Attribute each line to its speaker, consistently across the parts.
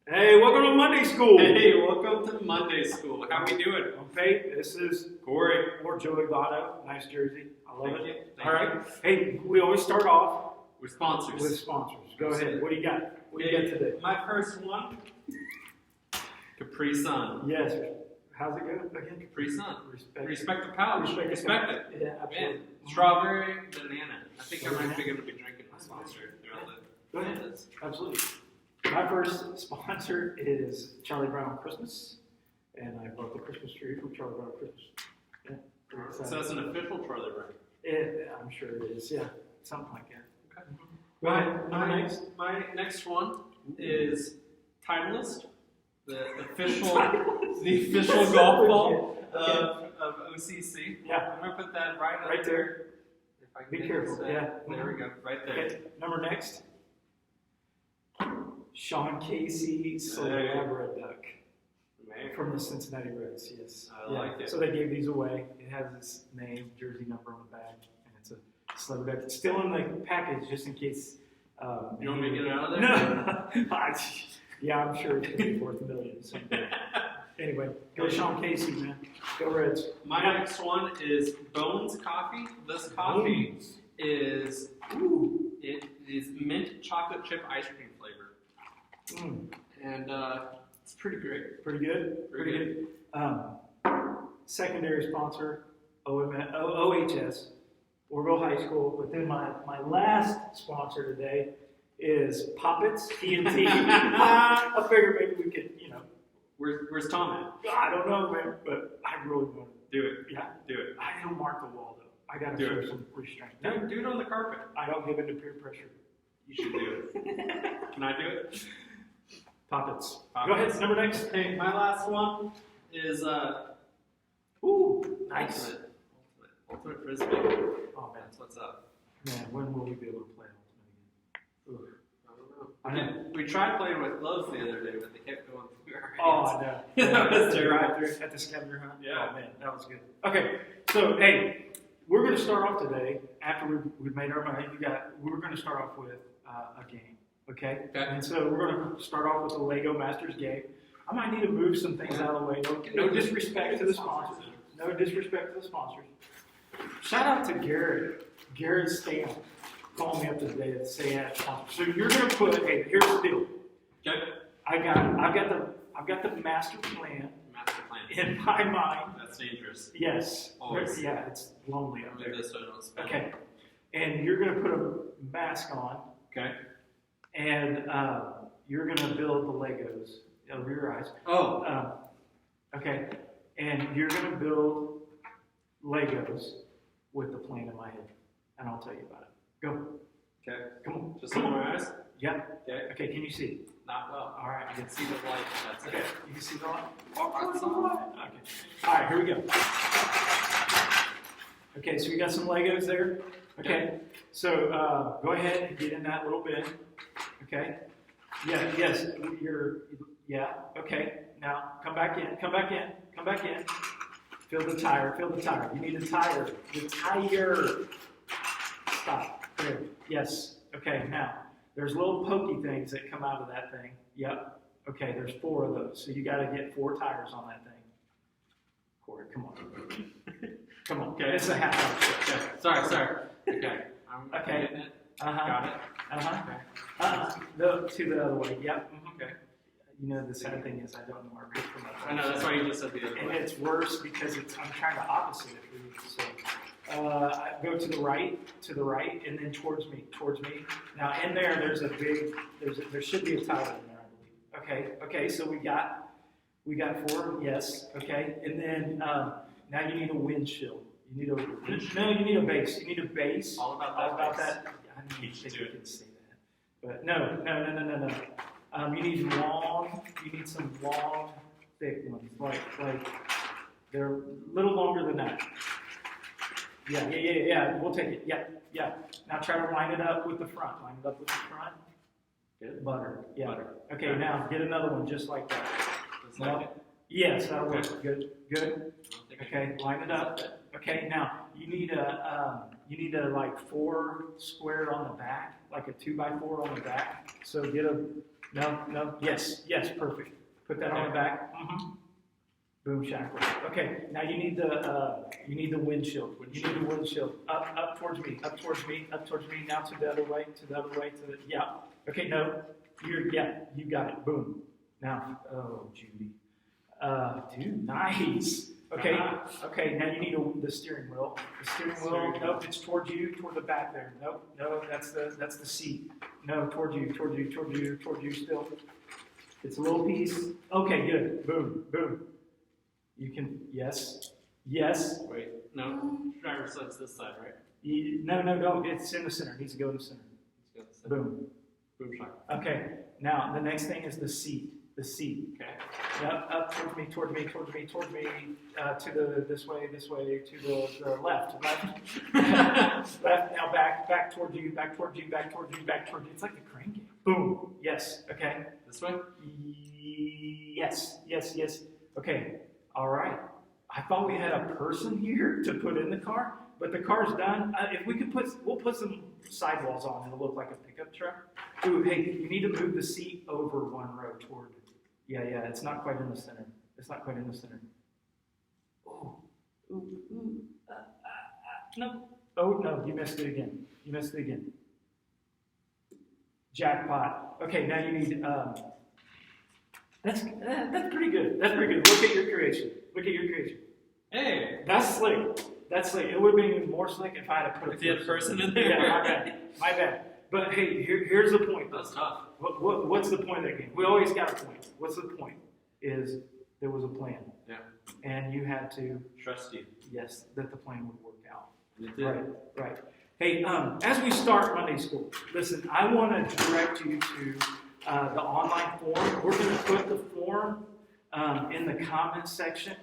Speaker 1: Hey, welcome to Monday School.
Speaker 2: Hey, welcome to Monday School. How we doing?
Speaker 1: I'm Faith. This is
Speaker 2: Corey.
Speaker 1: or Joey Votto. Nice jersey. I love
Speaker 2: Thank
Speaker 1: it.
Speaker 2: you.
Speaker 1: All right. Hey, we always start off
Speaker 2: We're sponsors.
Speaker 1: with sponsors. Go ahead. What do you got? What do you got today?
Speaker 2: My first one, Capri Sun.
Speaker 1: Yes. How's it go again?
Speaker 2: Capri Sun.
Speaker 1: Respect
Speaker 2: the pouch.
Speaker 1: Respect the
Speaker 2: Respect
Speaker 1: pouch.
Speaker 2: it.
Speaker 1: Yeah, absolutely.
Speaker 2: Man, strawberry, banana. I think I might be going to be drinking my sponsor throughout
Speaker 1: Go ahead.
Speaker 2: this.
Speaker 1: Absolutely. My first sponsor is Charlie Brown Christmas, and I bought the Christmas tree from Charlie Brown Christmas. Yeah, pretty
Speaker 2: So
Speaker 1: excited.
Speaker 2: that's an official Charlie Brown.
Speaker 1: I'm sure it is. Yeah, something like that.
Speaker 2: Okay.
Speaker 1: Go ahead.
Speaker 2: My next one is Titleist, the official golf ball of OCC.
Speaker 1: Yeah.
Speaker 2: I'm gonna put that right
Speaker 1: Right there.
Speaker 2: If I can
Speaker 1: Be
Speaker 2: get
Speaker 1: careful.
Speaker 2: this,
Speaker 1: Yeah.
Speaker 2: There we go. Right there.
Speaker 1: Okay. Number next. Sean Casey Celebra Duck
Speaker 2: Man.
Speaker 1: from the Cincinnati Reds. Yes.
Speaker 2: I like it.
Speaker 1: So they gave these away. It has his name, jersey number on the back, and it's a Celebra Duck. It's still in the package just in case.
Speaker 2: You want me to get it out of there?
Speaker 1: No. Yeah, I'm sure it's going to be worth millions someday. Anyway, go Sean Casey, man. Go Reds.
Speaker 2: My next one is Bones Coffee. This coffee is mint chocolate chip ice cream flavor, and it's pretty great.
Speaker 1: Pretty good. Pretty good. Secondary sponsor, OHS, Orville High School. But then my last sponsor today is Poppets TNT. I figured maybe we could,
Speaker 2: Where's Tom at?
Speaker 1: I don't know, man, but I really want to.
Speaker 2: Do it.
Speaker 1: Yeah,
Speaker 2: Do it.
Speaker 1: I don't mark the wall though. I got to
Speaker 2: Do
Speaker 1: show
Speaker 2: it.
Speaker 1: some restraint.
Speaker 2: No, do it on the carpet.
Speaker 1: I don't give in to peer pressure.
Speaker 2: You should do it. Can I do it?
Speaker 1: Poppets.
Speaker 2: Poppets.
Speaker 1: Go ahead. Number next.
Speaker 2: Hey, my last one is
Speaker 1: Nice.
Speaker 2: Ultimate Frisbee.
Speaker 1: Oh man,
Speaker 2: That's what's up.
Speaker 1: man, when will we be able to play Ultimate again?
Speaker 2: I don't know. We tried playing with gloves the other day, but they kept going through our
Speaker 1: Oh,
Speaker 2: hands.
Speaker 1: I know.
Speaker 2: That was
Speaker 1: The
Speaker 2: terrible.
Speaker 1: drive-thru at the scavenger hunt.
Speaker 2: Yeah.
Speaker 1: Oh man, that was good. Okay, so hey, we're going to start off today after we've made our money. We're going to start off with a game. Okay.
Speaker 2: Okay.
Speaker 1: And so we're going to start off with the Lego Masters game. I might need to move some things out of the way. No disrespect to the sponsors. No disrespect to the sponsors. Shout out to Garrett. Garrett Stamp called me up today to say he had a sponsor. So you're going to put. Hey, here's the deal.
Speaker 2: Okay.
Speaker 1: I've got the master plan
Speaker 2: Master plan.
Speaker 1: in my mind.
Speaker 2: That's dangerous.
Speaker 1: Yes.
Speaker 2: Always.
Speaker 1: Yeah, it's lonely up
Speaker 2: I'll
Speaker 1: there.
Speaker 2: do this so I don't spill.
Speaker 1: Okay. And you're going to put a mask on,
Speaker 2: Okay.
Speaker 1: and you're going to build the Legos over your eyes.
Speaker 2: Oh.
Speaker 1: Okay. And you're going to build Legos with the plan in my head, and I'll tell you about it. Go.
Speaker 2: Okay.
Speaker 1: Come on.
Speaker 2: Just on my eyes.
Speaker 1: Yeah.
Speaker 2: Okay.
Speaker 1: Okay. Can you see?
Speaker 2: Not well.
Speaker 1: All right.
Speaker 2: I can see the light. That's
Speaker 1: Okay.
Speaker 2: it.
Speaker 1: You can see the light.
Speaker 2: That's
Speaker 1: Okay.
Speaker 2: all.
Speaker 1: All right. Here we go. Okay. So we got some Legos there. Okay. So go ahead and get in that little bin. Okay. Yeah. Yes. Yeah. Okay. Now come back in. Come back in. Come back in. Fill the tire. Fill the tire. You need a tire. The tire. Stop. There. Yes. Okay. Now there's little pokey things that come out of that thing. Yep. Okay. There's 4 of those. So you got to get 4 tires on that thing. Corey, come on. Come on.
Speaker 2: Okay.
Speaker 1: It's a half hour.
Speaker 2: Okay. Sorry. Okay. I'm
Speaker 1: Okay.
Speaker 2: getting it.
Speaker 1: Uh-huh.
Speaker 2: Got it.
Speaker 1: Uh-huh. No, to the other way. Yep.
Speaker 2: Okay.
Speaker 1: You know, the sad thing is I don't know our picture much.
Speaker 2: I know, that's why you just said the other
Speaker 1: And
Speaker 2: way.
Speaker 1: it's worse because I'm trying to opposite it for you. So I go to the right, and then towards me. Now in there's a big, there should be a tile in there, I believe. Okay, so we got 4, yes, okay. And then now you need a windshield. You need a base. You need a base.
Speaker 2: All about that base.
Speaker 1: I don't even think you can say that. But no. You need some long, thick ones. Like they're a little longer than that. Yeah. We'll take it. Yeah. Now try to line it up with the front.
Speaker 2: Good.
Speaker 1: Butter. Yeah.
Speaker 2: Butter.
Speaker 1: Okay, now get another one just like that.
Speaker 2: Just like it.
Speaker 1: Yes, that'll
Speaker 2: Okay.
Speaker 1: work. Good. Okay, line it up. Okay, now you need a like 4 square on the back, like a 2x4 on the back. So get a No. Yes. Perfect. Put that on the back. Mm-hmm. Boom shackles. Okay. Now you need the windshield. You need the windshield. Up towards me. Now to the other way. Yeah. Okay. No. You got it. Boom. Now. Oh, Judy. Dude, nice. Okay. Okay. Now you need the steering wheel. The steering wheel. Nope. It's toward you. Toward the back there. Nope. No. That's the seat. No. Toward you. Still. It's a little piece. Okay. Good. Boom. You can, yes.
Speaker 2: Wait, no. Driver's side's this side, right?
Speaker 1: No. It's in the center. It needs to go in the center.
Speaker 2: Let's go to the center.
Speaker 1: Boom.
Speaker 2: Shock.
Speaker 1: Okay. Now, the next thing is the seat.
Speaker 2: Okay.
Speaker 1: Up towards me. To the, this way, to the left. Left. Now back towards you. It's like the crane game. Boom. Yes. Okay.
Speaker 2: This way?
Speaker 1: Yes. Okay. All right. I thought we had a person here to put in the car, but the car's done. If we could we'll put some sidewalls on. It'll look like a pickup truck. Ooh, hey, you need to move the seat over one row toward. Yeah. It's not quite in the center. Oh. Ooh. No. Oh no, you missed it again. Jackpot. Okay, now you need. That's pretty good. Look at your creation.
Speaker 2: Hey!
Speaker 1: That's slick. It would have been even more slick if I had put
Speaker 2: a person in there.
Speaker 1: Yeah, my bad. But hey, here's the point.
Speaker 2: That's tough.
Speaker 1: What's the point of that game? We always got a point. What's the point? Is there was a plan.
Speaker 2: Yeah.
Speaker 1: And you had to
Speaker 2: trust you.
Speaker 1: Yes, that the plan would work out.
Speaker 2: And it did.
Speaker 1: Right. Hey, as we start Monday school, listen, I want to direct you to the online form. We're going to put the form in the comments section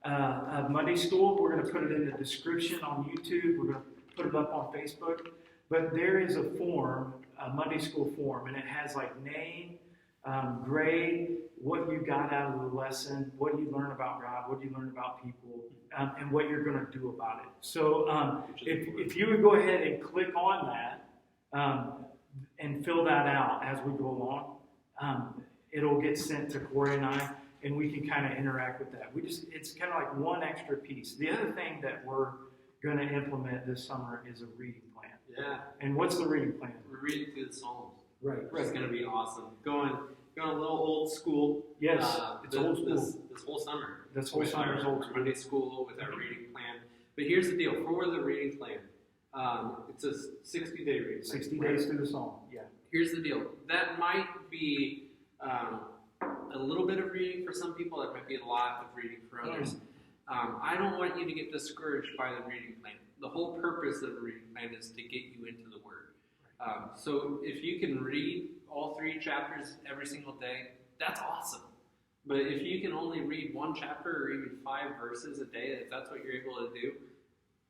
Speaker 1: of Monday school. We're going to put it in the description on YouTube. We're going to put it up on Facebook. But there is a form, a Monday school form, and it has like name, grade, what you got out of the lesson, what you learn about God, what you learn about people, and what you're going to do about it. So if you would go ahead and click on that and fill that out as we go along, it'll get sent to Corey and I, and we can kind of interact with that. It's kind of like one extra piece. The other thing that we're going to implement this summer is a reading plan.
Speaker 2: Yeah.
Speaker 1: And what's the reading plan?
Speaker 2: We're reading through the Psalms.
Speaker 1: Right.
Speaker 2: It's going to be awesome. Going a little old school.
Speaker 1: Yes, it's old school.
Speaker 2: This whole summer.
Speaker 1: This whole summer is old school.
Speaker 2: Monday school with our reading plan. But here's the deal. For the reading plan, it's a 60-day reading plan.
Speaker 1: 60 days through the Psalm, yeah.
Speaker 2: Here's the deal. That might be a little bit of reading for some people. That might be a lot of reading for others. I don't want you to get discouraged by the reading plan. The whole purpose of the reading plan is to get you into the Word. So if you can read all 3 chapters every single day, that's awesome. But if you can only read 1 chapter or even 5 verses a day, if that's what you're able to do,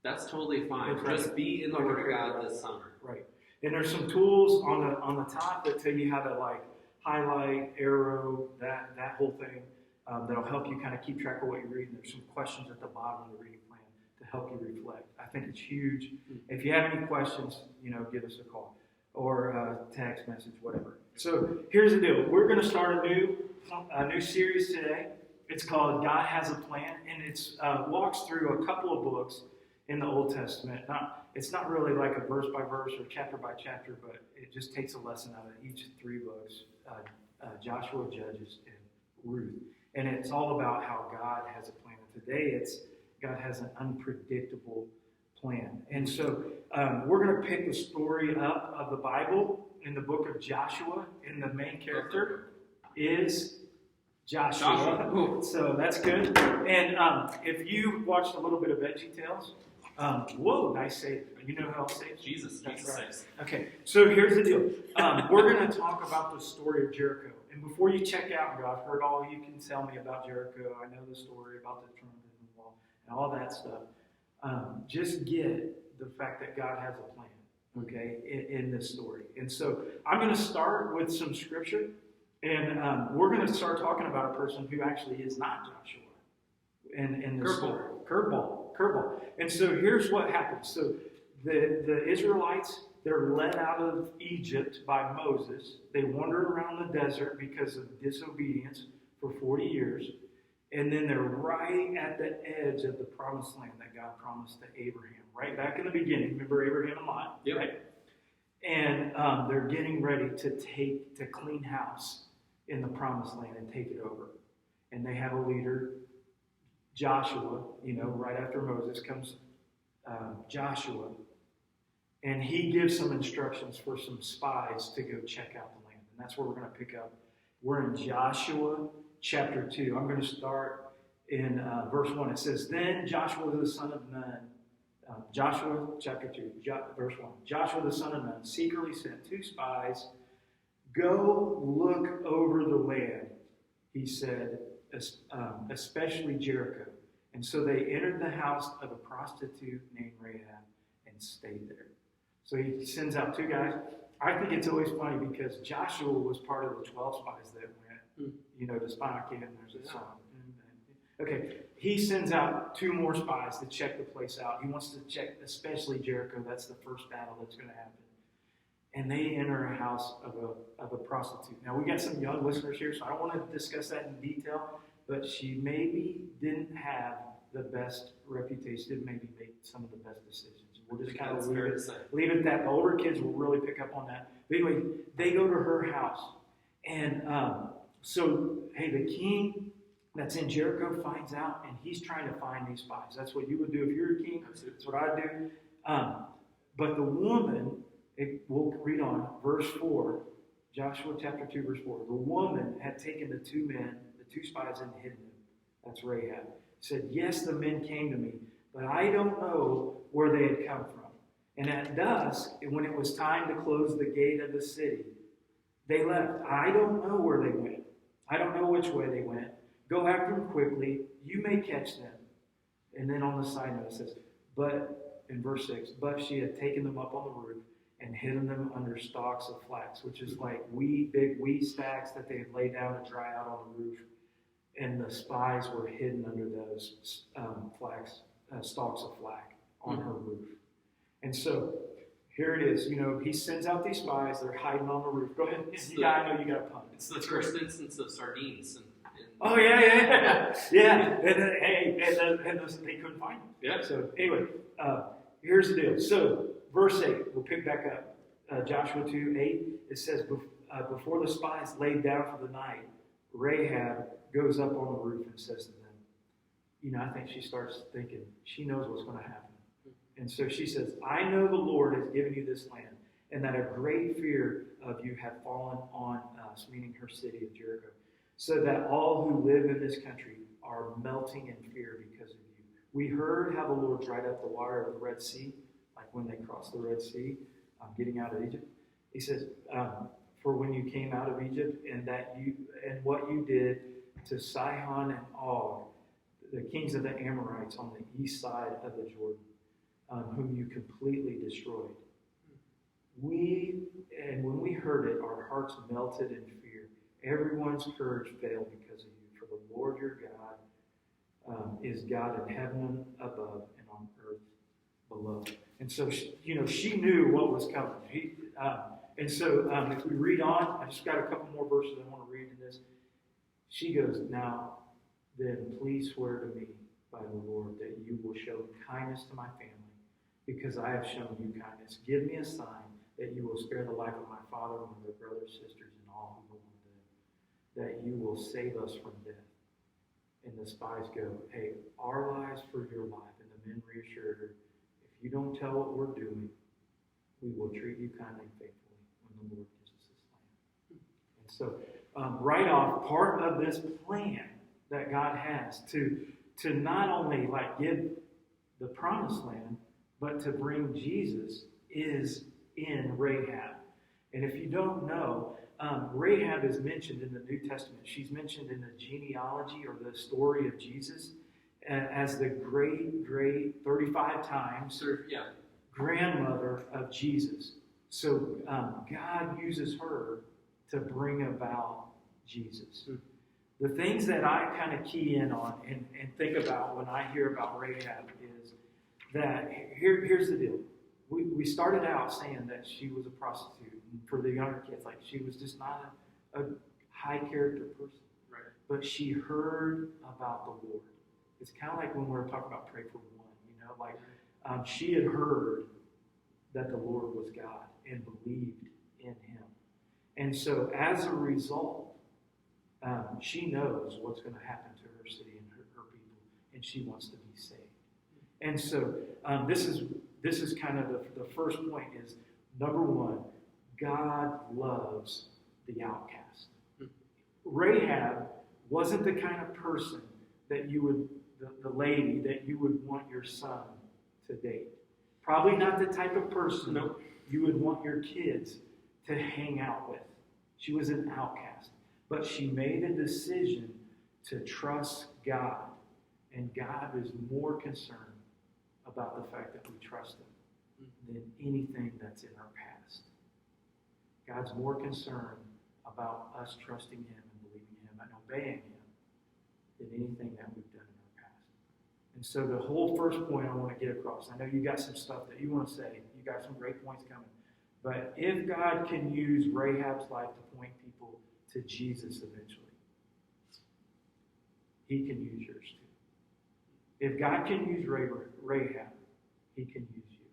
Speaker 2: that's totally fine. Just be in the Word of God this summer.
Speaker 1: Right. And there's some tools on the top that tell you how to like highlight, arrow, that whole thing that'll help you kind of keep track of what you're reading. There's some questions at the bottom of the reading plan to help you reflect. I think it's huge. If you have any questions, give us a call or a text message, whatever. So here's the deal. We're going to start a new series today. It's called God Has a Plan, and it's walks through a couple of books in the Old Testament. It's not really like a verse by verse or chapter by chapter, but it just takes a lesson out of each 3 books, Joshua, Judges, and Ruth. And it's all about how God has a plan. And today God has an unpredictable plan. And so we're going to pick the story up of the Bible in the book of Joshua, and the main character is Joshua. So that's good. And if you watched a little bit of VeggieTales, whoa, nice save. You know who else saves?
Speaker 2: Jesus.
Speaker 1: That's
Speaker 2: Jesus
Speaker 1: right.
Speaker 2: saves.
Speaker 1: Okay, so here's the deal. We're going to talk about the story of Jericho. And before you check out, I've heard all you can tell me about Jericho. I know the story about the trumpet and the wall and all that stuff. Just get the fact that God has a plan, okay, in this story. And so I'm going to start with some scripture, and we're going to start talking about a person who actually is not Joshua in this story. Curveball. And so here's what happens. So the Israelites They're led out of Egypt by Moses. They wander around the desert because of disobedience for 40 years. And then they're right at the edge of the promised land that God promised to Abraham. Right back in the beginning. Remember Abraham and Lot?
Speaker 2: Yep.
Speaker 1: Right? And they're getting ready to clean house in the promised land and take it over. And they have a leader, Joshua. Right after Moses comes Joshua. And he gives some instructions for some spies to go check out the land. And that's where we're going to pick up. We're in Joshua chapter 2. I'm going to start in verse 1. It says, Then Joshua the son of Nun, Joshua chapter 2, verse 1. Joshua the son of Nun secretly sent 2 spies. Go look over the land, he said, especially Jericho. And so they entered the house of a prostitute named Rahab and stayed there. So he sends out 2 guys. I think it's always funny because Joshua was part of the 12 spies that went, to spy on Canaan. There's a song. Okay, he sends out 2 more spies to check the place out. He wants to check especially Jericho. That's the first battle that's going to happen. And they enter a house of a prostitute. Now, we got some young listeners here, so I don't want to discuss that in detail, but she maybe didn't have the best reputation, didn't maybe make some of the best decisions. We'll just kind of leave it at that. The older kids will really pick up on that. But anyway, they go to her house. And the king that's in Jericho finds out, and he's trying to find these spies. That's what you would do if you're a king. That's what I'd do. But the woman, we'll read on, verse 4, Joshua chapter 2, verse 4. The woman had taken the 2 men, the 2 spies, and hidden them. That's Rahab. Said, Yes, the men came to me, but I don't know where they had come from. And at dusk, when it was time to close the gate of the city, they left. I don't know where they went. I don't know which way they went. Go after them quickly. You may catch them. And then on the side note it says, but, in verse 6, but she had taken them up on the roof and hidden them under stalks of flax, which is like big wheat stacks that they had laid down to dry out on the roof. And the spies were hidden under those stalks of flax on her roof. And so here it is. He sends out these spies. They're hiding on the roof. Go ahead. I know you got a pun.
Speaker 2: It's the first instance of sardines.
Speaker 1: Oh, yeah. And they couldn't find them.
Speaker 2: Yeah.
Speaker 1: So anyway, here's the deal. So verse 8, we'll pick back up. Joshua 2:8, it says, before the spies laid down for the night, Rahab goes up on the roof and says to them, I think she starts thinking, she knows what's going to happen. And so she says, I know the Lord has given you this land, and that a great fear of you have fallen on us, meaning her city of Jericho, so that all who live in this country are melting in fear because of you. We heard how the Lord dried up the water of the Red Sea, like when they crossed the Red Sea, getting out of Egypt. He says, for when you came out of Egypt, and what you did to Sihon and Og, the kings of the Amorites on the east side of the Jordan, whom you completely destroyed. When we heard it, our hearts melted in fear. Everyone's courage failed because of you. For the Lord your God is God in heaven above and on earth below. And so, she knew what was coming. If we read on, I just got a couple more verses I want to read in this. She goes, now, then please swear to me by the Lord that you will show kindness to my family, because I have shown you kindness. Give me a sign that you will spare the life of my father, mother, brothers, sisters, and all who will live, that you will save us from death. And the spies go, hey, our lives for your life. And the men reassured her, if you don't tell what we're doing, we will treat you kindly and faithfully when the Lord gives us this land. And so, right off, part of this plan that God has to not only give the promised land, but to bring Jesus is in Rahab. And if you don't know, Rahab is mentioned in the New Testament. She's mentioned in the genealogy or the story of Jesus as the great 35 times grandmother of Jesus. So God uses her to bring about Jesus. The things that I kind of key in on and think about when I hear about Rahab is that here's the deal. we started out saying that she was a prostitute, and for the younger kids, like she was just not a high character person.
Speaker 2: Right.
Speaker 1: But she heard about the Lord. It's kind of like when we were talking about pray for one, she had heard that the Lord was God and believed in Him. And so as a result, she knows what's going to happen to her city and her people, and she wants to be saved. And so this is kind of the first point is, number one, God loves the outcast. Rahab wasn't the kind of person that you would, the lady that you would want your son to date. Probably not the type of person you would want your kids to hang out with. She was an outcast. But she made a decision to trust God. And God is more concerned about the fact that we trust Him than anything that's in our past. God's more concerned about us trusting Him and believing Him and obeying Him than anything that we've done in our past. And so the whole first point I want to get across, I know you got some stuff that you want to say. You got some great points coming. But if God can use Rahab's life to point people to Jesus eventually, He can use yours too. If God can use Rahab, He can use you.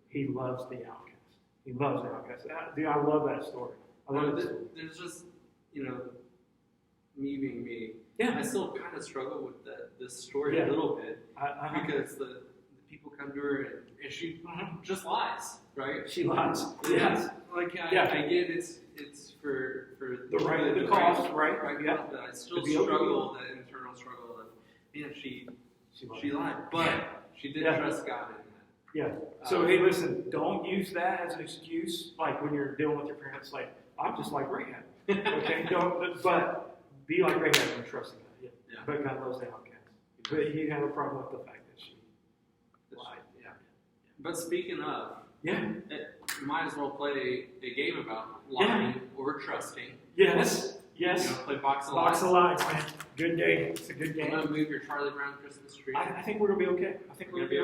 Speaker 1: He loves the outcast. He loves the outcast. Dude, I love that story. I love that story.
Speaker 2: There's just, me being me.
Speaker 1: Yeah.
Speaker 2: I still kind of struggle with this story a little bit because the people come to her and she just lies, right?
Speaker 1: She lies. Yes.
Speaker 2: I get it's for
Speaker 1: the cause, right?
Speaker 2: Yeah. But I still struggle that internal struggle of she lied, but she did trust God in that.
Speaker 1: Yeah. So hey, listen, don't use that as an excuse. Like when you're dealing with your parents, like I'm just like Rahab. Okay. But be like Rahab and trust God. Yeah. But God loves the outcast. But you have a problem with the fact that she lied. Yeah.
Speaker 2: But speaking of,
Speaker 1: you
Speaker 2: might as well play a game about lying or trusting.
Speaker 1: Yes.
Speaker 2: Play Box of
Speaker 1: Lies, man. Good game. It's a good game.
Speaker 2: You want to move your Charlie Brown Christmas tree?
Speaker 1: I think we're going to be okay.
Speaker 2: I think we're going to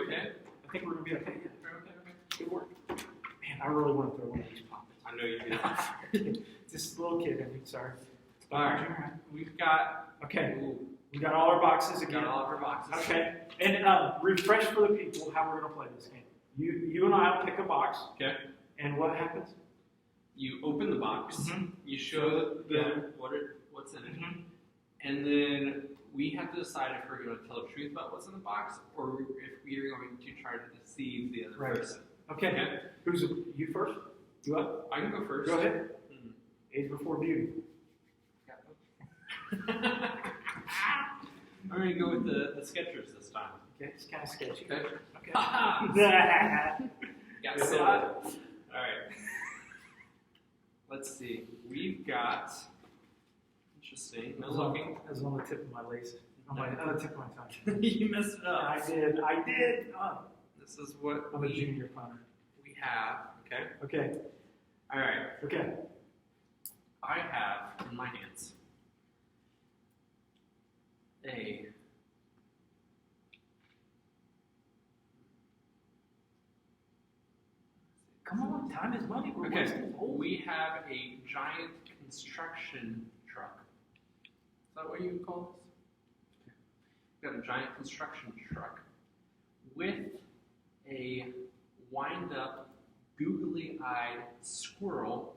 Speaker 2: be okay.
Speaker 1: Yeah. Good work. Man, I really want to throw one of these poppets.
Speaker 2: I know you do.
Speaker 1: Just a little kid, I mean, sorry.
Speaker 2: All right. We've got...
Speaker 1: Okay. We got all our boxes again.
Speaker 2: Got all of our boxes.
Speaker 1: Okay. And refresh for the people how we're going to play this game. You and I will pick a box.
Speaker 2: Okay.
Speaker 1: And what happens?
Speaker 2: You open the box. Mm-hmm. You show them what's in it. Mm-hmm. And then we have to decide if we're going to tell the truth about what's in the box or if we are going to try to deceive the other person.
Speaker 1: Okay. Who's you first? You up?
Speaker 2: I can go first.
Speaker 1: Go ahead. Mm-hmm. Age before beauty.
Speaker 2: I'm going to go with the Skechers this time.
Speaker 1: Okay, it's kind of sketchy.
Speaker 2: Okay. Got
Speaker 1: silver.
Speaker 2: All right. Let's see. We've got... Interesting. No looking.
Speaker 1: That was on the tip of my lace. On the tip of my tongue.
Speaker 2: You messed it up.
Speaker 1: I did. Oh.
Speaker 2: This is what
Speaker 1: I'm a junior punter.
Speaker 2: We have.
Speaker 1: Okay.
Speaker 2: All right.
Speaker 1: Okay.
Speaker 2: I have in my hands a...
Speaker 1: Come on, time is money.
Speaker 2: We have a giant construction truck. Is that what you would call this? We've got a giant construction truck with a wind-up, googly-eyed squirrel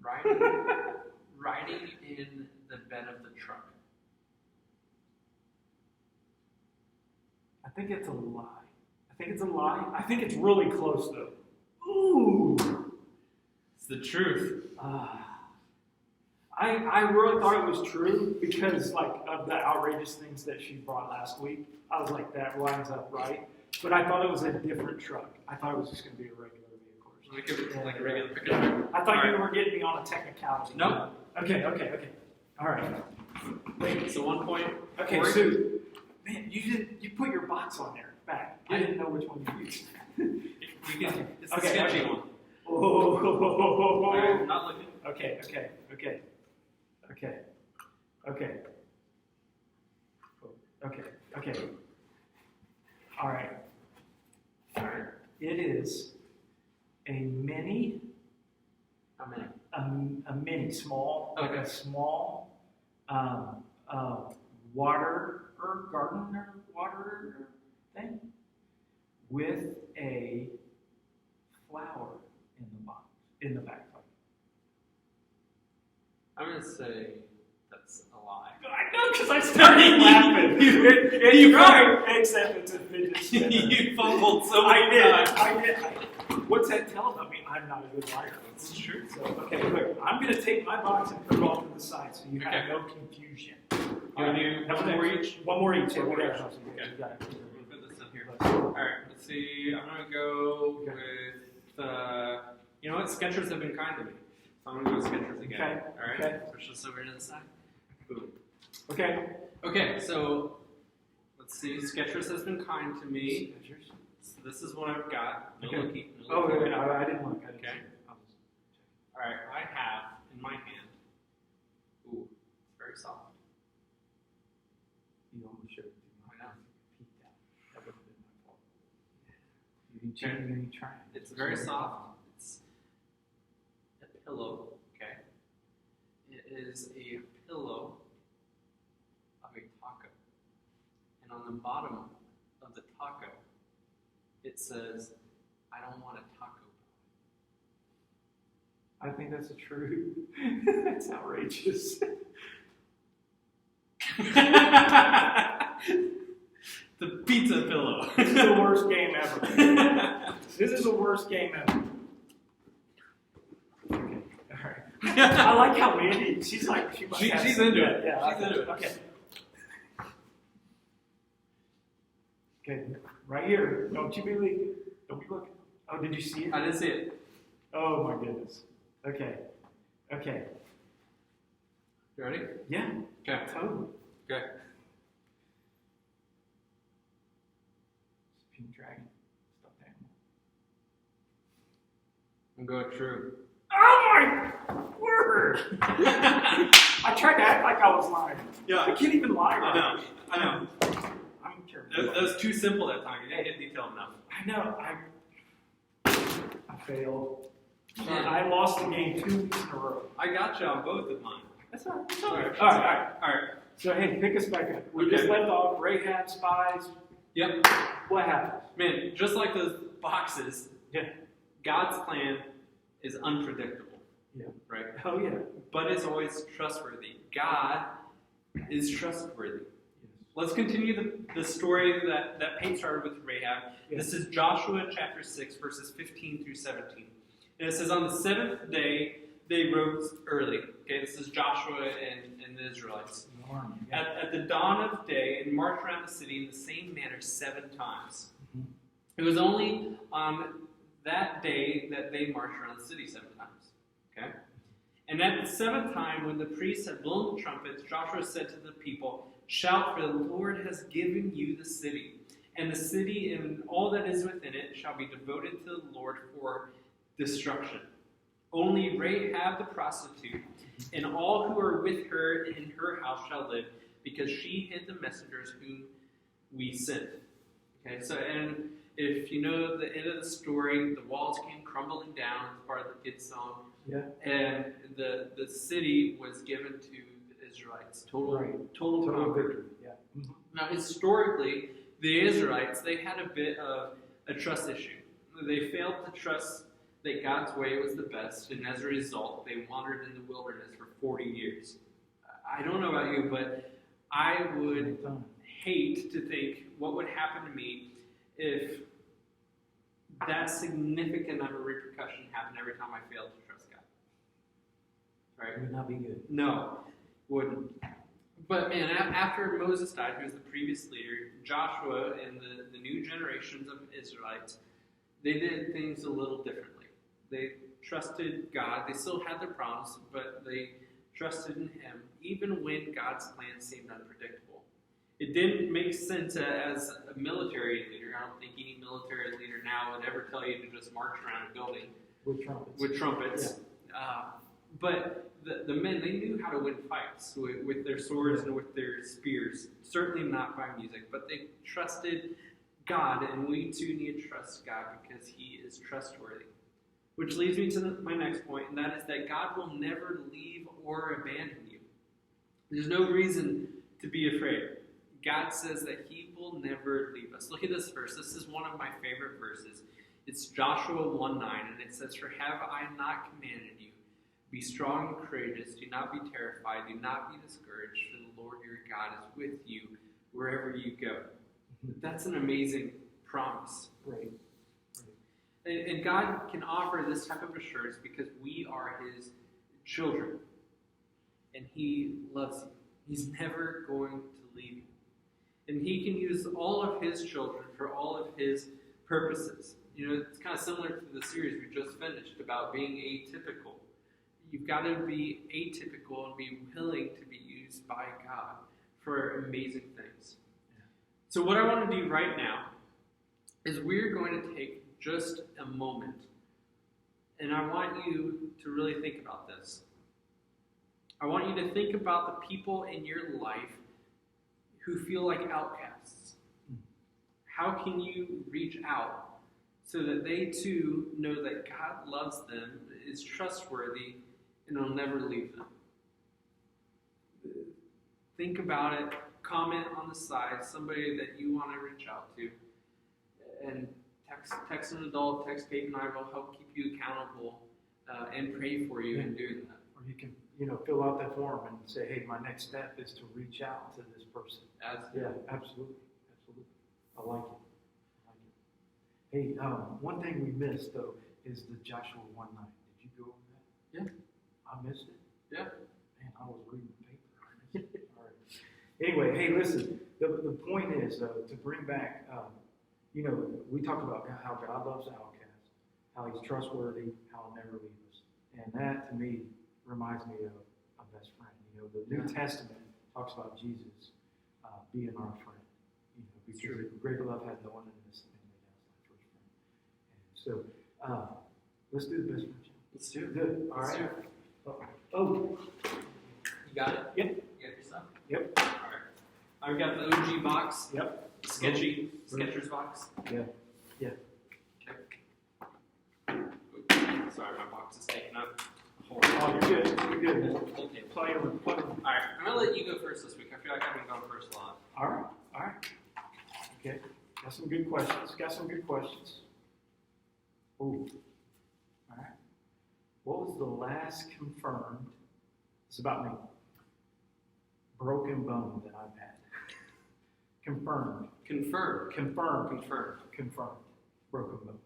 Speaker 2: riding in the bed of the truck.
Speaker 1: I think it's a lie. I think it's really close, though. Ooh!
Speaker 2: It's the truth.
Speaker 1: I really thought it was true because, of the outrageous things that she brought last week. I was like, that lines up right. But I thought it was a different truck. I thought it was just going to be a regular vehicle.
Speaker 2: Like a regular pickup truck?
Speaker 1: I thought you were getting me on a technicality.
Speaker 2: No.
Speaker 1: Okay. All right.
Speaker 2: Wait, so 1 point.
Speaker 1: Okay, so, man, you put your box on there back. I didn't know which one you used.
Speaker 2: It's the sketchy one.
Speaker 1: Oh.
Speaker 2: Right, not looking.
Speaker 1: Okay. All right. It is a mini,
Speaker 2: How many?
Speaker 1: a mini, small, like
Speaker 2: Okay.
Speaker 1: a small water or garden or water thing with a flower in the box, in the back.
Speaker 2: I'm going to say that's a lie.
Speaker 1: I know, because I started laughing. It's right, except it's a fidget spinner.
Speaker 2: You fumbled so many times.
Speaker 1: I did. What's that tell about me? I'm not a good liar.
Speaker 2: It's true.
Speaker 1: So, okay, look, I'm going to take my box and put it off to the side so you
Speaker 2: Okay.
Speaker 1: have no confusion.
Speaker 2: You want to do one more each?
Speaker 1: One more each.
Speaker 2: One more
Speaker 1: Yeah,
Speaker 2: each.
Speaker 1: okay. You got it.
Speaker 2: We'll put this in here. All right, let's see. I'm going to go
Speaker 1: Okay.
Speaker 2: with, you know what? Skechers have been kind to me. So I'm going to go with Skechers again.
Speaker 1: Okay.
Speaker 2: All right.
Speaker 1: Okay.
Speaker 2: Push this over to the side. Boom.
Speaker 1: Okay.
Speaker 2: Okay, so let's see. Skechers has been kind to me. So this is what I've got. No
Speaker 1: Okay.
Speaker 2: looking. No
Speaker 1: Oh,
Speaker 2: looking.
Speaker 1: wait, I didn't look. I didn't
Speaker 2: Okay.
Speaker 1: see it.
Speaker 2: All right, I have in my hand. Ooh, it's very soft.
Speaker 1: You almost showed it to me.
Speaker 2: I know.
Speaker 1: Peeked out. That would have been my fault. You didn't try it.
Speaker 2: It's very soft. It's a pillow. Okay. It is a pillow of a taco, and on the bottom of the taco, it says, "I don't want a taco."
Speaker 1: I think that's a true. That's outrageous.
Speaker 2: The pizza pillow.
Speaker 1: This is the worst game ever. This is the worst game ever. Okay, all right. I like how Mandy, she's like,
Speaker 2: She's into it.
Speaker 1: Yeah,
Speaker 2: She's into it.
Speaker 1: Okay. Okay, right here. Don't you believe? Don't be looking. Oh, did you see it?
Speaker 2: I didn't see it.
Speaker 1: Oh my goodness. Okay. Okay.
Speaker 2: You ready?
Speaker 1: Yeah.
Speaker 2: Okay.
Speaker 1: Totally.
Speaker 2: Okay.
Speaker 1: Pink dragon. Stuffed animal.
Speaker 2: I'm going true.
Speaker 1: Oh my word! I tried to act like I was lying.
Speaker 2: Yeah.
Speaker 1: I can't even lie right.
Speaker 2: I know.
Speaker 1: I'm careful.
Speaker 2: That was too simple that time. You didn't get detailed enough.
Speaker 1: I know. I failed. I lost the game 2 weeks in a row.
Speaker 2: I got you on both of mine.
Speaker 1: That's all right.
Speaker 2: All right.
Speaker 1: All right.
Speaker 2: All right.
Speaker 1: So hey, pick us back up. We
Speaker 2: Okay.
Speaker 1: just left off Rahab, spies.
Speaker 2: Yep.
Speaker 1: What happened?
Speaker 2: Man, just like those boxes,
Speaker 1: Yeah.
Speaker 2: God's plan is unpredictable.
Speaker 1: Yeah.
Speaker 2: Right?
Speaker 1: Oh yeah.
Speaker 2: But it's always trustworthy. God is trustworthy.
Speaker 1: Yes.
Speaker 2: Let's continue the story that Pate started with Rahab.
Speaker 1: Yes.
Speaker 2: This is Joshua chapter 6, verses 15 through 17. And it says, on the 7th day, they rose early. Okay, this is Joshua and the Israelites.
Speaker 1: Yeah.
Speaker 2: At the dawn of day, and marched around the city in the same manner 7 times.
Speaker 1: Mhm.
Speaker 2: It was only on that day that they marched around the city 7 times. Okay? And at the 7th time, when the priests had blown the trumpets, Joshua said to the people, shout, for the Lord has given you the city. And the city and all that is within it shall be devoted to the Lord for destruction. Only Rahab the prostitute and all who are with her in her house shall live, because she hid the messengers whom we sent. Okay, so, and if you know the end of the story, the walls came crumbling down as part of the kids' song.
Speaker 1: Yeah.
Speaker 2: And the city was given to the Israelites. Total
Speaker 1: Total
Speaker 2: conquer.
Speaker 1: victory. Yeah. Mm-hmm.
Speaker 2: Now, historically, the Israelites, they had a bit of a trust issue. They failed to trust that God's way was the best, and as a result, they wandered in the wilderness for 40 years. I don't know about you, but I would hate to think what would happen to me if that significant of a repercussion happened every time I failed to trust God. Right?
Speaker 1: It would not be good.
Speaker 2: No, wouldn't. But man, after Moses died, who was the previous leader, Joshua and the new generations of Israelites, they did things a little differently. They trusted God. They still had their promise, but they trusted in Him, even when God's plan seemed unpredictable. It didn't make sense as a military leader. I don't think any military leader now would ever tell you to just march around a building
Speaker 1: With trumpets.
Speaker 2: Yeah. But the men, they knew how to win fights with their swords and with their spears. Certainly not by music, but they trusted God, and we too need to trust God because He is trustworthy. Which leads me to my next point, and that is that God will never leave or abandon you. There's no reason to be afraid. God says that He will never leave us. Look at this verse. This is one of my favorite verses. It's Joshua 1:9, and it says, "For have I not commanded you? Be strong and courageous. Do not be terrified. Do not be discouraged, for the Lord your God is with you wherever you go." That's an amazing promise.
Speaker 1: Right.
Speaker 2: And God can offer this type of assurance because we are His children. And He loves you. He's never going to leave you. And He can use all of His children for all of His purposes. You know, it's kind of similar to the series we just finished about being atypical. You've got to be atypical and be willing to be used by God for amazing things. Yeah. So what I want to do right now is we're going to take just a moment, and I want you to really think about this. I want you to think about the people in your life who feel like outcasts. How can you reach out so that they too know that God loves them, is trustworthy, and will never leave them? Think about it. Comment on the side, somebody that you want to reach out to, and text an adult. Text Kate and I will help keep you accountable and pray for you in doing that.
Speaker 1: Or you can, fill out that form and say, "Hey, my next step is to reach out to this person." Yeah, absolutely. I like it. Hey, one thing we missed though is the Joshua 1:9. Did you go over that?
Speaker 2: Yeah.
Speaker 1: I missed it.
Speaker 2: Yeah.
Speaker 1: Man, I was reading the paper. All right. Anyway, hey, listen. The point is to bring back. We talked about how God loves the outcast, how He's trustworthy, how He'll never leave us, and that to me reminds me of a best friend. The New Testament talks about Jesus being our friend. Because greater love had no one in this than laid down his life for his friend. And so let's do the best friend challenge.
Speaker 2: Let's do it.
Speaker 1: Good. All right. Oh.
Speaker 2: You got it?
Speaker 1: Yep.
Speaker 2: You got your stuff?
Speaker 1: Yep.
Speaker 2: All right. I've got the OG box.
Speaker 1: Yep.
Speaker 2: Sketchers box.
Speaker 1: Yeah.
Speaker 2: Okay. Sorry, my box is taking up.
Speaker 1: Oh, you're good. You're good.
Speaker 2: Okay.
Speaker 1: Play them.
Speaker 2: All right. I'm gonna let you go first this week. I feel like I've been going first a lot.
Speaker 1: All right. Okay. Got some good questions. Ooh. All right. What was the last confirmed? It's about me. Broken bone that I've had. Confirmed. Broken bone.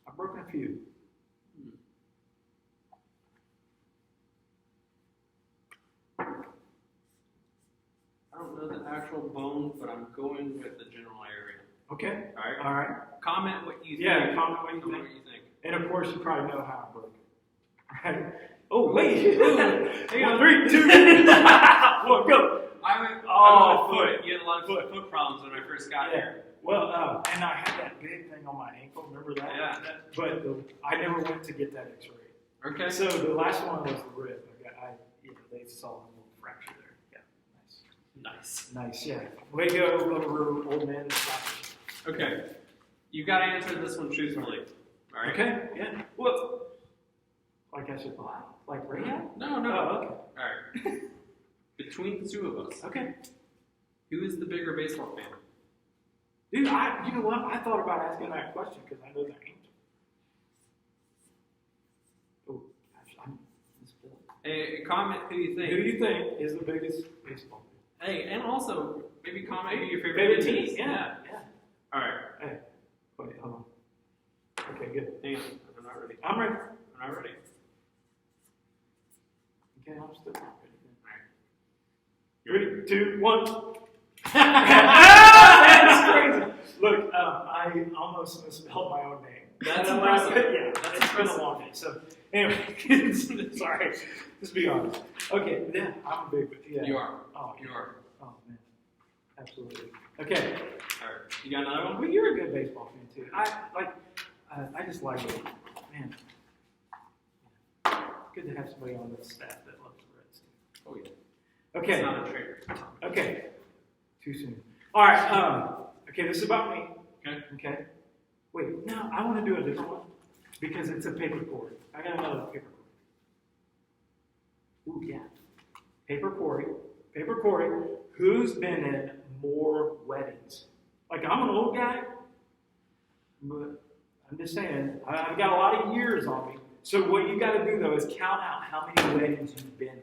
Speaker 1: I've broken a few.
Speaker 2: I don't know the actual bone, but I'm going with the general area.
Speaker 1: Okay.
Speaker 2: All right. Comment what you think.
Speaker 1: Yeah, comment what you think. And of course, you probably know how I broke it. Right? Oh, wait. Hang on. 3, 2, 1, go.
Speaker 2: I went foot. You had a lot of foot problems when I first got here.
Speaker 1: Well, and I had that big thing on my ankle. Remember that?
Speaker 2: Yeah.
Speaker 1: But I never went to get that X-ray.
Speaker 2: Okay.
Speaker 1: So the last one was the rib. They saw a little fracture there. Yeah. Nice. Yeah. Way to go, over old man.
Speaker 2: Okay. You got to answer this one truthfully. All right.
Speaker 1: Okay. Yeah. Well, like I should lie. Like right now?
Speaker 2: No.
Speaker 1: Oh, okay.
Speaker 2: All right. Between the two of us.
Speaker 1: Okay.
Speaker 2: Who is the bigger baseball fan?
Speaker 1: Dude, you know what? I thought about asking that question because I know the answer. Oh, gosh, I'm misspelling.
Speaker 2: Hey, comment who you think.
Speaker 1: Who do you think is the biggest baseball fan?
Speaker 2: Hey, and also maybe comment who your favorite team is.
Speaker 1: Yeah.
Speaker 2: All right.
Speaker 1: Hey, wait, hold on. Okay, good.
Speaker 2: Hang on. I'm not ready.
Speaker 1: I'm ready.
Speaker 2: I'm not ready.
Speaker 1: Okay, I'm still not ready.
Speaker 2: All right.
Speaker 1: You ready? 2, 1. That's crazy. Look, I almost misspelled my own name.
Speaker 2: That's impressive.
Speaker 1: Yeah, it's been a long day. So, anyway, sorry. Just be honest. Okay, yeah, I'm a big. Yeah.
Speaker 2: You are.
Speaker 1: Oh,
Speaker 2: you are.
Speaker 1: Oh man, absolutely. Okay.
Speaker 2: All right. You got another one?
Speaker 1: Well, you're a good baseball fan too. I just like it. Man, good to have somebody on this staff that loves the Reds too.
Speaker 2: Oh yeah.
Speaker 1: Okay.
Speaker 2: It's not a traitor.
Speaker 1: Okay. Too soon. All right. Okay, this is about me.
Speaker 2: Okay.
Speaker 1: Okay. Wait, no, I want to do a different one. because it's a paper Corey. I got another paper Corey. Ooh, yeah. Paper Corey. Paper Corey. Who's been in more weddings? Like, I'm an old guy, but I'm just saying, I've got a lot of years on me. So what you got to do, though, is count out how many weddings you've been in.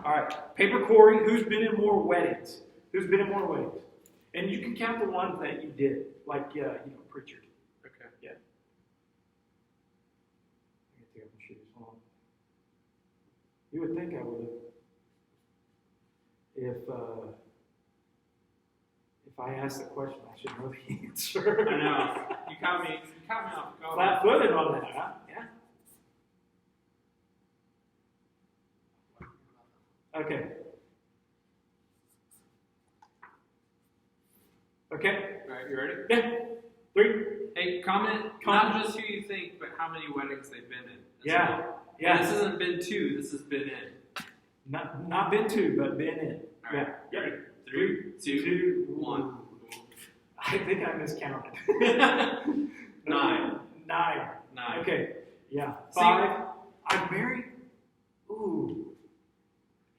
Speaker 1: All right. Paper Corey, who's been in more weddings? Who's been in more weddings? And you can count the ones that you did, like, preacher.
Speaker 2: Okay.
Speaker 1: Yeah. I get to have my shoes. Hold on. You would think I would have. If I asked the question, I should know the answer.
Speaker 2: I know. You caught me off guard.
Speaker 1: Flat-footed on that, huh? Yeah. Okay. Okay.
Speaker 2: All right, you ready?
Speaker 1: Yeah. 3.
Speaker 2: Hey, comment not just who you think, but how many weddings they've been in.
Speaker 1: Yeah. Yeah.
Speaker 2: This hasn't been 2. This has been in.
Speaker 1: Not been 2, but been in.
Speaker 2: All right.
Speaker 1: Yeah.
Speaker 2: Ready? 3, 2, 1.
Speaker 1: I think I miscounted.
Speaker 2: 9.
Speaker 1: 9. Okay. Yeah.
Speaker 2: See,
Speaker 1: 5. I'm married. Ooh.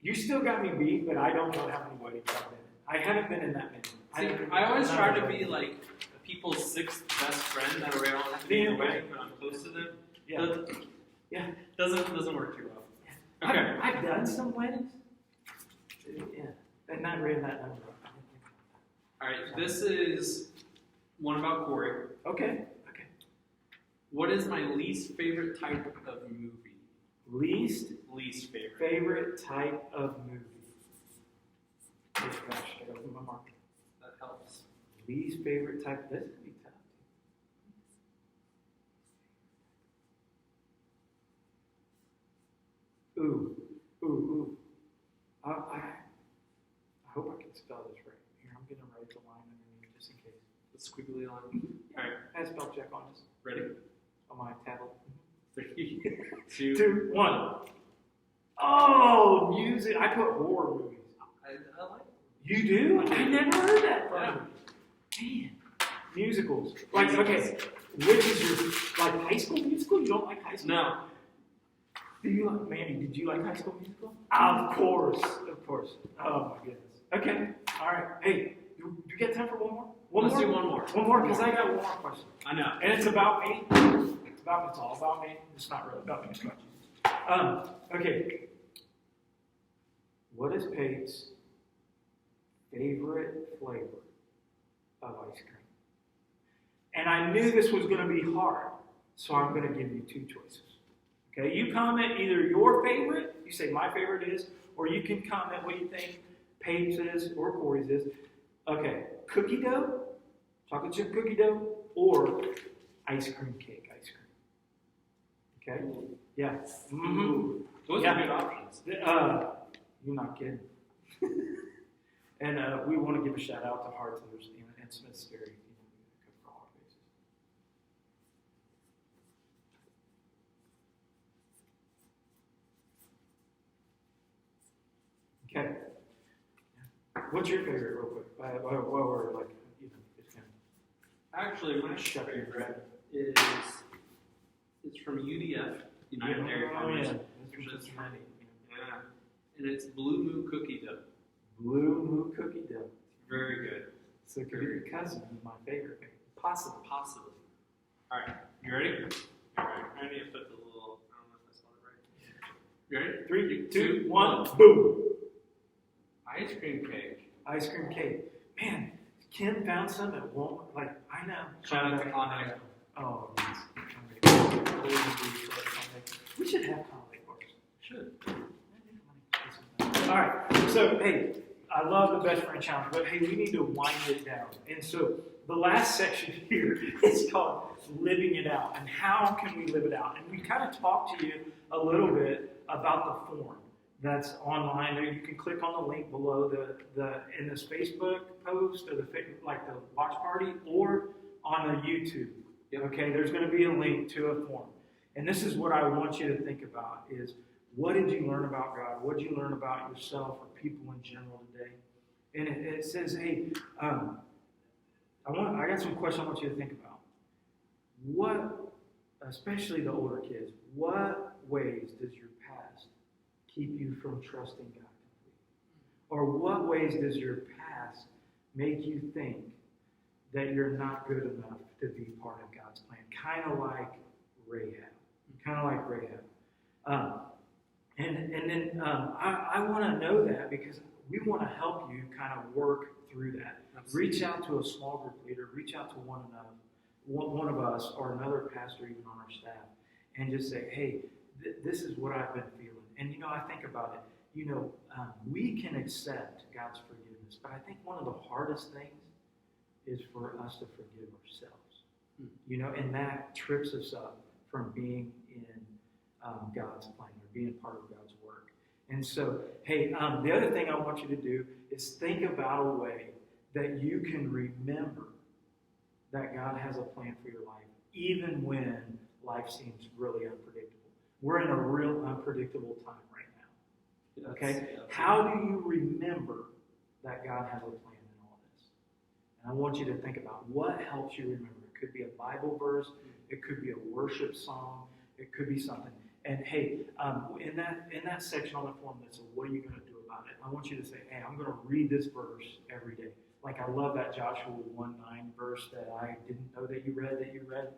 Speaker 1: You still got me beat, but I don't know how many weddings I've been in. I haven't been in that many.
Speaker 2: I always try to be like people's 6th best friend. That way I don't have to be in a wedding, but I'm close to them.
Speaker 1: Yeah.
Speaker 2: Yeah. Doesn't work too well.
Speaker 1: Okay.
Speaker 2: Okay.
Speaker 1: I've done some weddings. Yeah. And not read that number.
Speaker 2: All right. This is one about Corey.
Speaker 1: Okay.
Speaker 2: What is my least favorite type of movie?
Speaker 1: Least
Speaker 2: favorite.
Speaker 1: Favorite type of movie. Oh gosh, I gotta put my marker.
Speaker 2: That helps.
Speaker 1: Least favorite type. This could be tough. Ooh. I hope I can spell this right. Here, I'm gonna write the line underneath just in case.
Speaker 2: The squiggly line. All right.
Speaker 1: I spell check on this.
Speaker 2: Ready?
Speaker 1: On my tablet.
Speaker 2: 3, 2,
Speaker 1: 2, 1. Oh, music. I put horror movies.
Speaker 2: I like it.
Speaker 1: You do? I never heard that from
Speaker 2: Yeah.
Speaker 1: you. Man. Musicals. Like, okay, which is your, like, High School Musical? You don't like High School?
Speaker 2: No.
Speaker 1: Do you like, Mandy, did you like High School Musical? Of course. Oh, my goodness. Okay, all right. Hey, do you get time for one more?
Speaker 2: Let's do one more.
Speaker 1: One more, because I got one more question.
Speaker 2: I know.
Speaker 1: And it's about me. It's all about me. It's not really about me. It's about you. Okay. What is Pate's favorite flavor of ice cream? And I knew this was going to be hard, so I'm going to give you 2 choices. Okay, you comment either your favorite, you say my favorite is, or you can comment what you think Pate's is or Corey's is. Okay, cookie dough, chocolate chip cookie dough, or ice cream cake ice cream. Okay? Yeah. Mm-hmm.
Speaker 2: Those are good options.
Speaker 1: You're not kidding. And we want to give a shout out to Hartzler's and Smith's Dairy. Cook for all bases. Okay. What's your favorite, real quick? While we're like, it's kind of.
Speaker 2: Actually, my
Speaker 1: Shut your
Speaker 2: favorite is from UDF, United Dairy Farmers.
Speaker 1: Yeah.
Speaker 2: Yeah. And it's Blue Moo Cookie Dough.
Speaker 1: Blue Moo Cookie Dough.
Speaker 2: Very good.
Speaker 1: So it could be your cousin, my favorite. Possibly.
Speaker 2: Possibly. All right. You ready? All right. I need to put the little, I don't know if I spelled it right. You ready?
Speaker 1: 3, 2, 1, boom.
Speaker 2: Ice cream cake.
Speaker 1: Ice cream cake. Man, Kim found some at Walmart. Like, I know.
Speaker 2: Shout out to Conway.
Speaker 1: Oh, yes. We should have Conway bars.
Speaker 2: Should.
Speaker 1: All right. So, hey, I love the best friend challenge, but hey, we need to wind it down. And so, the last section here is called living it out. And how can we live it out? And we kind of talked to you a little bit about the form that's online. There, you can click on the link below in this Facebook post or the watch party or on the YouTube. Okay, there's going to be a link to a form. And this is what I want you to think about is, what did you learn about God? What did you learn about yourself or people in general today? And it says, hey, I got some questions I want you to think about. especially the older kids, what ways does your past keep you from trusting God completely? Or what ways does your past make you think that you're not good enough to be part of God's plan? Kind of like Rahab. And then I want to know that because we want to help you kind of work through that.
Speaker 2: Absolutely.
Speaker 1: Reach out to a small group leader. Reach out to one of us or another pastor even on our staff, and just say, hey, this is what I've been feeling. And I think about it. We can accept God's forgiveness, but I think one of the hardest things is for us to forgive ourselves. And that trips us up from being in God's plan or being part of God's work. And so, hey, the other thing I want you to do is think about a way that you can remember that God has a plan for your life, even when life seems really unpredictable. We're in a real unpredictable time right now. Okay? How do you remember that God has a plan in all this? And I want you to think about what helps you remember. It could be a Bible verse. It could be a worship song. It could be something. And hey, in that section on the form that says, what are you going to do about it? I want you to say, hey, I'm going to read this verse every day. Like I love that Joshua 1:9 verse that I didn't know that you read.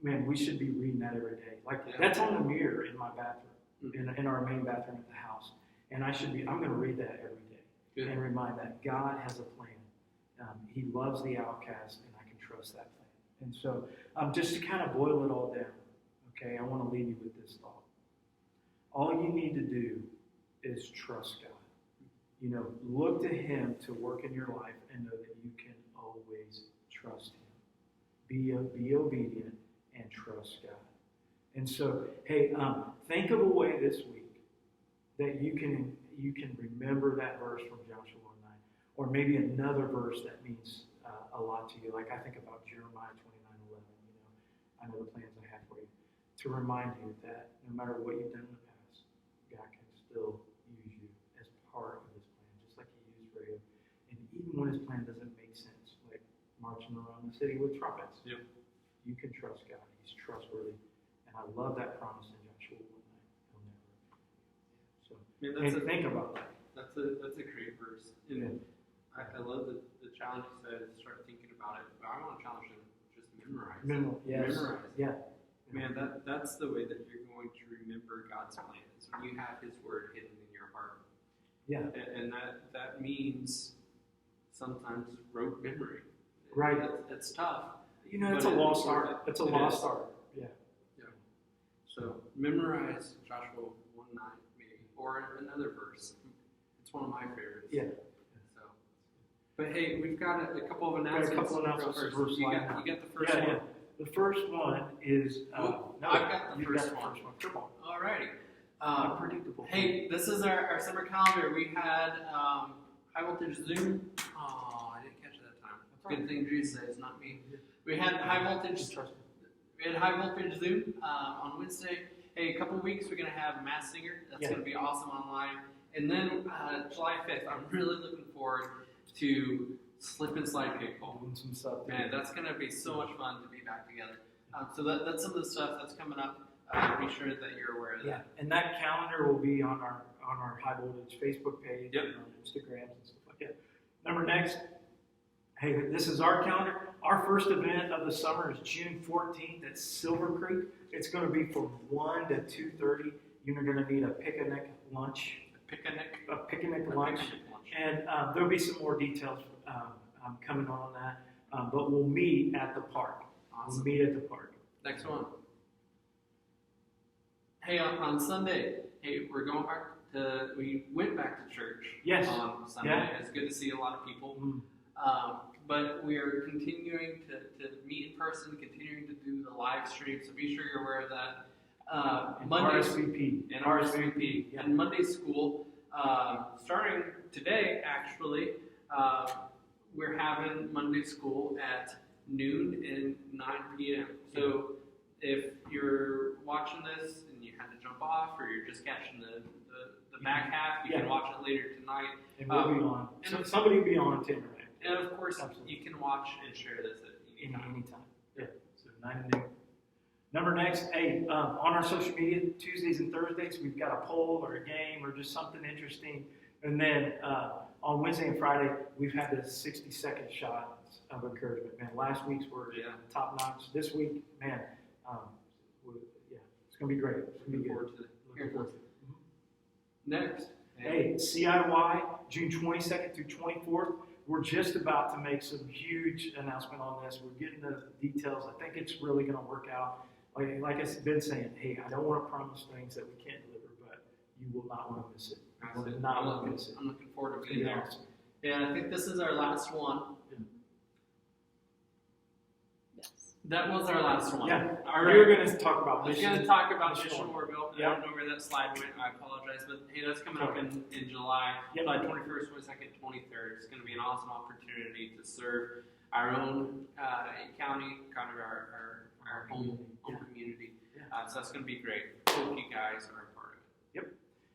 Speaker 1: Man, we should be reading that every day. That's on the mirror in my bathroom, in our main bathroom at the house. And I'm going to read that every day. Good. And remind that God has a plan. He loves the outcast, and I can trust that plan. And so just to kind of boil it all down, okay, I want to leave you with this thought. All you need to do is trust God. Look to Him to work in your life and know that you can always trust Him. Be obedient and trust God. And so, hey, think of a way this week that you can remember that verse from Joshua 1:9, or maybe another verse that means a lot to you. Like I think about Jeremiah 29:11. I know the plans I have for you, to remind you that no matter what you've done in the past, God can still use you as part of His plan, just like He used Rahab. And even when His plan doesn't make sense, like marching around the city with trumpets, you can trust God. He's trustworthy. And I love that promise in Joshua 1:9. He'll never. So, think about that.
Speaker 2: That's a great verse. And I love the challenge you said, start thinking about it. But I want to challenge them, just memorize. Memorize.
Speaker 1: Yeah.
Speaker 2: Man, that's the way that you're going to remember God's plan, is when you have His Word hidden in your heart.
Speaker 1: Yeah.
Speaker 2: And that means sometimes rote memory.
Speaker 1: Right.
Speaker 2: It's tough.
Speaker 1: It's a lost art. It's a lost art. Yeah.
Speaker 2: So memorize Joshua 1:9 maybe, or another verse. It's one of my favorites.
Speaker 1: Yeah.
Speaker 2: So, but hey, we've got a couple of announcements. You got the first one.
Speaker 1: Yeah. The first one is.
Speaker 2: I've got the first one.
Speaker 1: Come on.
Speaker 2: Alrighty.
Speaker 1: Unpredictable.
Speaker 2: Hey, this is our summer calendar. We had high voltage Zoom. Oh, I didn't catch it that time. Good thing Drew says, not me. We had high voltage. We had high voltage Zoom on Wednesday. Hey, a couple of weeks we're gonna have Mass Singer. That's gonna be awesome online. And then July 5th, I'm really looking forward to Slip and Slide Kickball.
Speaker 1: Doing some stuff.
Speaker 2: Man, that's gonna be so much fun to be back together. So that's some of the stuff that's coming up. Be sure that you're aware of that.
Speaker 1: Yeah, and that calendar will be on our high voltage Facebook page and on Instagrams and stuff like that. Number next, hey, this is our calendar. Our first event of the summer is June 14th at Silver Creek. It's going to be from 1 to 2:30. You're going to need a picnic lunch. A picnic lunch. And there'll be some more details coming on that. But we'll meet at the park.
Speaker 2: Awesome.
Speaker 1: We'll meet at the park.
Speaker 2: Next one. Hey, on Sunday, we're going back we went back to church on Sunday.
Speaker 1: Yeah.
Speaker 2: It's good to see a lot of people. But we are continuing to meet in person, continuing to do the live stream, so be sure you're aware of that. Monday, RSVP.
Speaker 1: Yeah.
Speaker 2: And Monday school, starting today, actually, we're having Monday school at noon and 9 p.m. So if you're watching this and you had to jump off, or you're just catching the back half, you can watch it later tonight.
Speaker 1: And we'll be on. Somebody will be on to interact.
Speaker 2: And of course, you can watch and share this at any time.
Speaker 1: Yeah. So 9 to noon. Number next, hey, on our social media, Tuesdays and Thursdays, we've got a poll or a game or just something interesting. And then on Wednesday and Friday, we've had the 60-second shots of encouragement. Man, last week's were top notch. This week, man, it's going to be great. It's going to be good. Looking forward to it.
Speaker 2: Next.
Speaker 1: Hey, CIY, June 22nd through 24th. We're just about to make some huge announcement on this. We're getting the details. I think it's really going to work out. Like I've been saying, hey, I don't want to promise things that we can't deliver, but you will not want to miss it.
Speaker 2: I'm looking forward to being there.
Speaker 1: Awesome.
Speaker 2: And I think this is our last one.
Speaker 3: Yes.
Speaker 2: That was our last one.
Speaker 1: Yeah.
Speaker 2: All
Speaker 1: We
Speaker 2: right.
Speaker 1: were going to talk about
Speaker 2: We're
Speaker 1: mission.
Speaker 2: going to talk about
Speaker 1: Mission
Speaker 2: Mission
Speaker 1: Orville.
Speaker 2: Orville. I don't know where that slide went. I apologize. But hey, that's coming up in July.
Speaker 1: Yep.
Speaker 2: July 21st, 22nd, 23rd. It's going to be an awesome opportunity to serve our own county, kind of our home community.
Speaker 1: Yeah.
Speaker 2: So that's going to be great. Hope you guys are a part of it.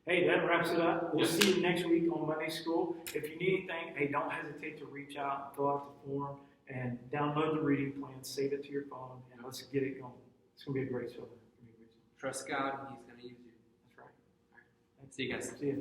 Speaker 1: Hey, that wraps it up. We'll
Speaker 2: Yes.
Speaker 1: see you next week on Monday School. If you need anything, hey, don't hesitate to reach out and fill out the form and download the reading plan, save it to your phone, and let's get it going. It's going to be a great summer.
Speaker 2: Trust God, He's going to use you.
Speaker 1: That's right.
Speaker 2: See you guys.
Speaker 1: See you.